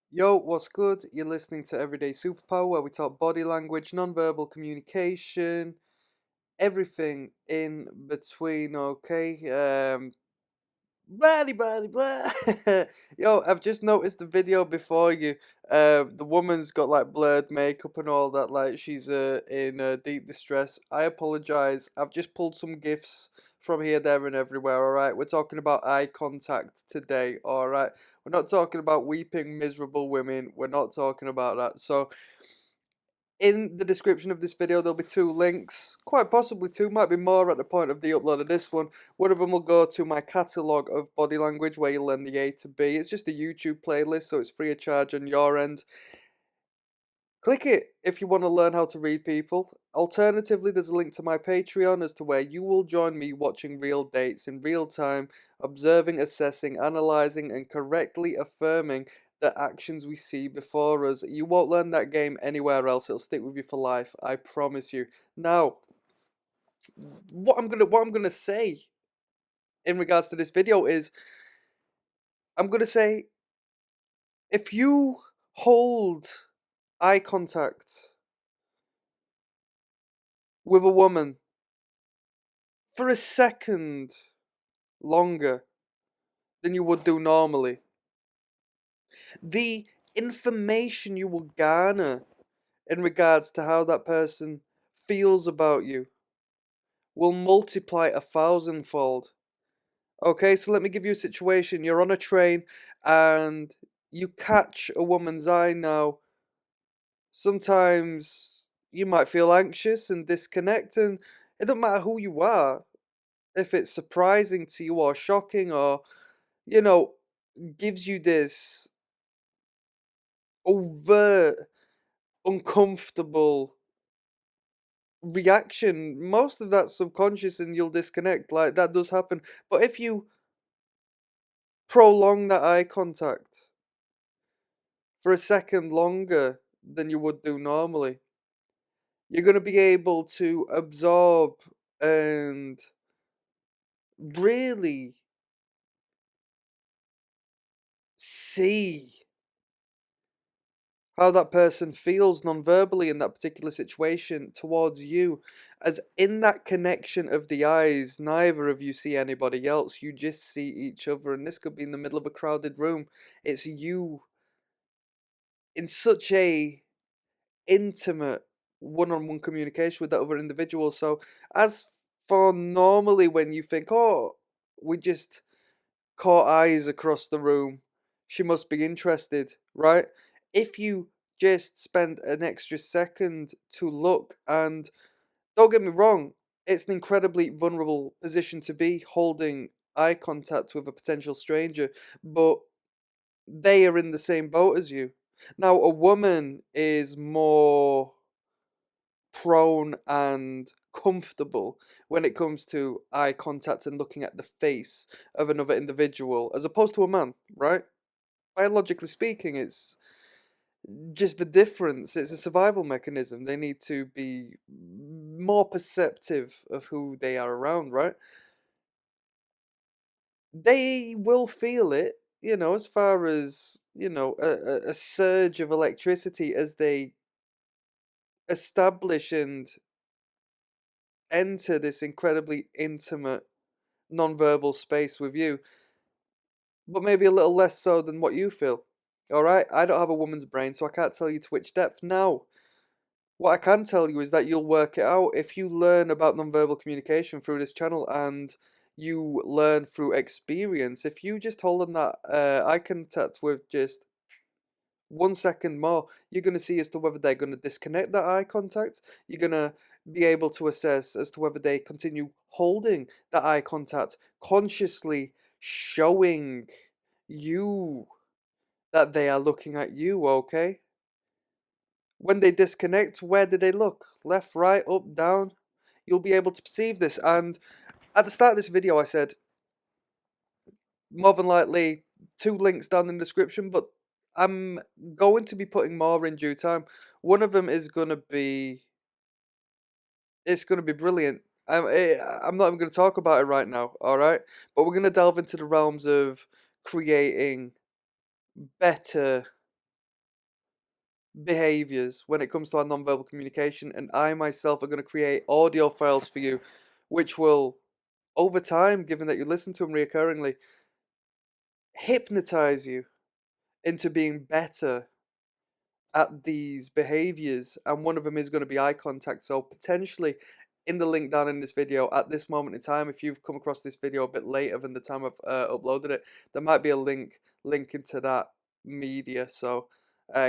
Yo, what's good? You're listening to Everyday Superpower, where we talk body language, non-verbal communication, everything in between, okay? Blah, blah, blah. Yo, I've just noticed the video before you. The woman's got like blurred makeup and all that, like she's in deep distress. I apologize. I've just pulled some gifs from here, there, and everywhere. All right, we're talking about eye contact today. All right, we're not talking about weeping, miserable women. We're not talking about that. So in the description of this video, there'll be two links, quite possibly two, might be more at the point of the upload of this one. One of them will go to my catalogue of body language where you learn the A to B. It's just a YouTube playlist, so it's free of charge on your end. Click it if you want to learn how to read people. Alternatively, there's a link to my Patreon as to where you will join me watching real dates in real time, observing, assessing, analysing, and correctly affirming the actions we see before us. You won't learn that game anywhere else. It'll stick with you for life. I promise you. Now, what I'm gonna say in regards to this video is I'm gonna say if you hold eye contact with a woman for a second longer than you would do normally, the information you will garner in regards to how that person feels about you will multiply a thousandfold. Okay, so let me give you a situation. You're on a train and you catch a woman's eye now. Sometimes you might feel anxious and disconnect, and it doesn't matter who you are, if it's surprising to you or shocking or, you know, gives you this overt, uncomfortable reaction. Most of that's subconscious and you'll disconnect. Like that does happen. But if you prolong that eye contact for a second longer than you would do normally, you're going to be able to absorb and really see how that person feels non-verbally in that particular situation towards you, as in that connection of the eyes neither of you see anybody else, you just see each other, and this could be in the middle of a crowded room. It's you in such a intimate one-on-one communication with that other individual. So as for normally when you think, oh, we just caught eyes across the room, she must be interested, right? If you just spend an extra second to look, and don't get me wrong, it's an incredibly vulnerable position to be holding eye contact with a potential stranger, but they are in the same boat as you. Now, a woman is more prone and comfortable when it comes to eye contact and looking at the face of another individual as opposed to a man, right? Biologically speaking, it's just the difference. It's a survival mechanism. They need to be more perceptive of who they are around, right? They will feel it, as far as, a surge of electricity as they establish and enter this incredibly intimate non-verbal space with you, but maybe a little less so than what you feel. All right, I don't have a woman's brain, so I can't tell you to which depth. Now, what I can tell you is that you'll work it out if you learn about non-verbal communication through this channel and you learn through experience. If you just hold on that eye contact with just 1 second more, you're going to see as to whether they're going to disconnect that eye contact. You're going to be able to assess as to whether they continue holding that eye contact, consciously showing you that they are looking at you, okay? When they disconnect, where do they look? Left, right, up, down? You'll be able to perceive this. And at the start of this video, I said, more than likely, two links down in the description, but I'm going to be putting more in due time. One of them is going to be, it's going to be brilliant. I'm not even going to talk about it right now, all right? But we're going to delve into the realms of creating better behaviors when it comes to our nonverbal communication, and I myself are going to create audio files for you, which will, over time, given that you listen to them reoccurringly, hypnotize you into being better at these behaviors, and one of them is going to be eye contact. So potentially in the link down in this video at this moment in time, if you've come across this video a bit later than the time I've uploaded it, there might be a link into that media. So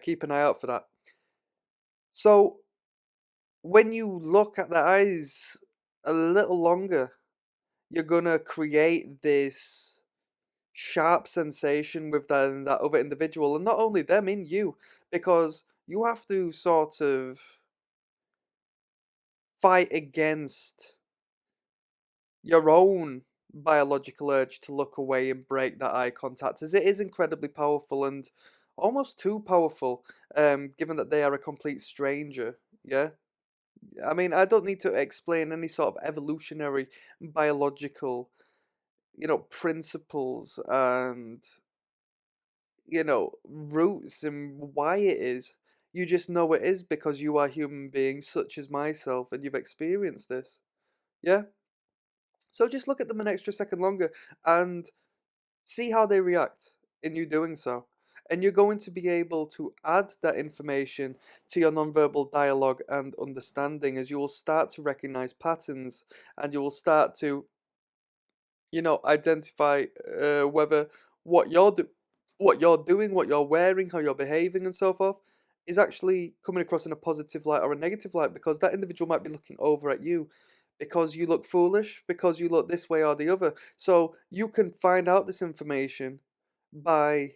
keep an eye out for that. So when you look at the eyes a little longer, you're gonna create this sharp sensation with that other individual, and not only them, in you, because you have to sort of fight against your own biological urge to look away and break that eye contact, as it is incredibly powerful and almost too powerful, given that they are a complete stranger. Yeah, I mean, I don't need to explain any sort of evolutionary biological, principles and, roots and why it is. You just know it is because you are human beings such as myself and you've experienced this. Yeah? So just look at them an extra second longer and see how they react in you doing so. And you're going to be able to add that information to your nonverbal dialogue and understanding, as you will start to recognize patterns, and you will start to, identify whether what you're do- what you're doing, what you're wearing, how you're behaving, and so forth, is actually coming across in a positive light or a negative light, because that individual might be looking over at you because you look foolish, because you look this way or the other. So you can find out this information by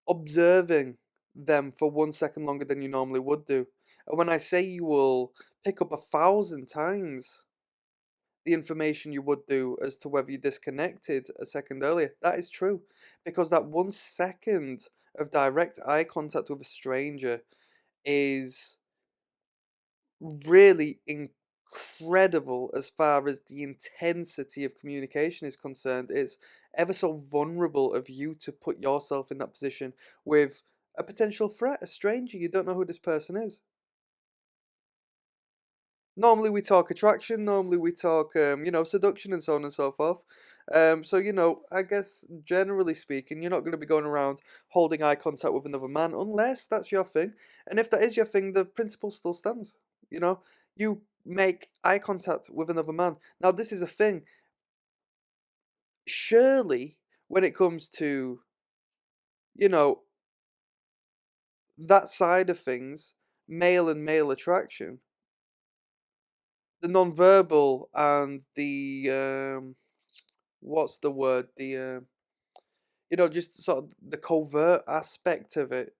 observing them for 1 second longer than you normally would do. And when I say you will pick up 1,000 times the information you would do as to whether you disconnected a second earlier. That is true, because that 1 second of direct eye contact with a stranger is really incredible as far as the intensity of communication is concerned. It's ever so vulnerable of you to put yourself in that position with a potential threat, a stranger. You don't know who this person is. Normally we talk attraction, normally we talk, seduction and so on and so forth. So, I guess generally speaking, you're not going to be going around holding eye contact with another man unless that's your thing. And if that is your thing, the principle still stands. You know, you make eye contact with another man. Now, this is a thing. Surely, when it comes to, you know, that side of things, male and male attraction, the non-verbal and the what's the word? Just sort of the covert aspect of it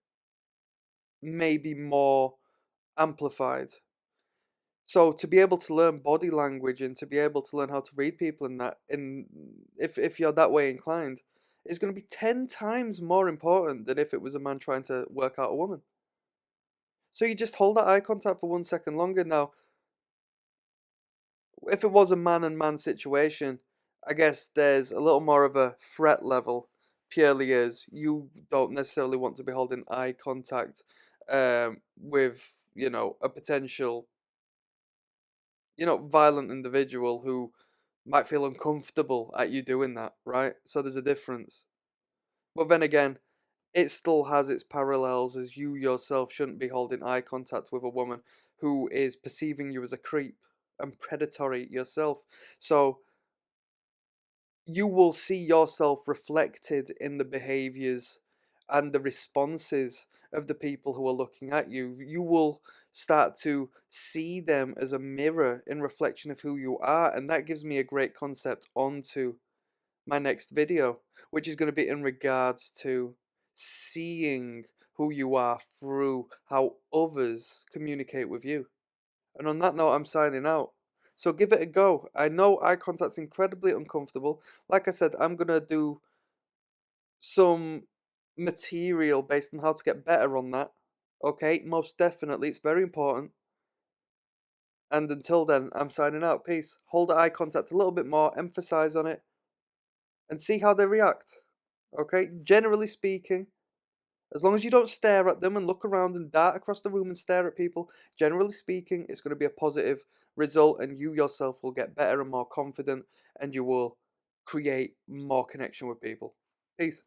may be more amplified. So to be able to learn body language and to be able to learn how to read people in that, if you're that way inclined, is going to be 10 times more important than if it was a man trying to work out a woman. So you just hold that eye contact for 1 second longer. Now, if it was a man and man situation, I guess there's a little more of a threat level. Purely as you don't necessarily want to be holding eye contact with, a potential, violent individual who might feel uncomfortable at you doing that, right? So there's a difference. But then again, it still has its parallels, as you yourself shouldn't be holding eye contact with a woman who is perceiving you as a creep and predatory yourself. So you will see yourself reflected in the behaviors and the responses of the people who are looking at you. You will start to see them as a mirror in reflection of who you are, and that gives me a great concept onto my next video, which is going to be in regards to seeing who you are through how others communicate with you. And on that note, I'm signing out. So give it a go. I know eye contact's incredibly uncomfortable. Like I said, I'm going to do some material based on how to get better on that. Okay, most definitely. It's very important. And until then, I'm signing out. Peace. Hold eye contact a little bit more, emphasize on it, and see how they react. Okay, generally speaking, As long as you don't stare at them and look around and dart across the room and stare at people, generally speaking, it's going to be a positive result, and you yourself will get better and more confident, and you will create more connection with people. Peace.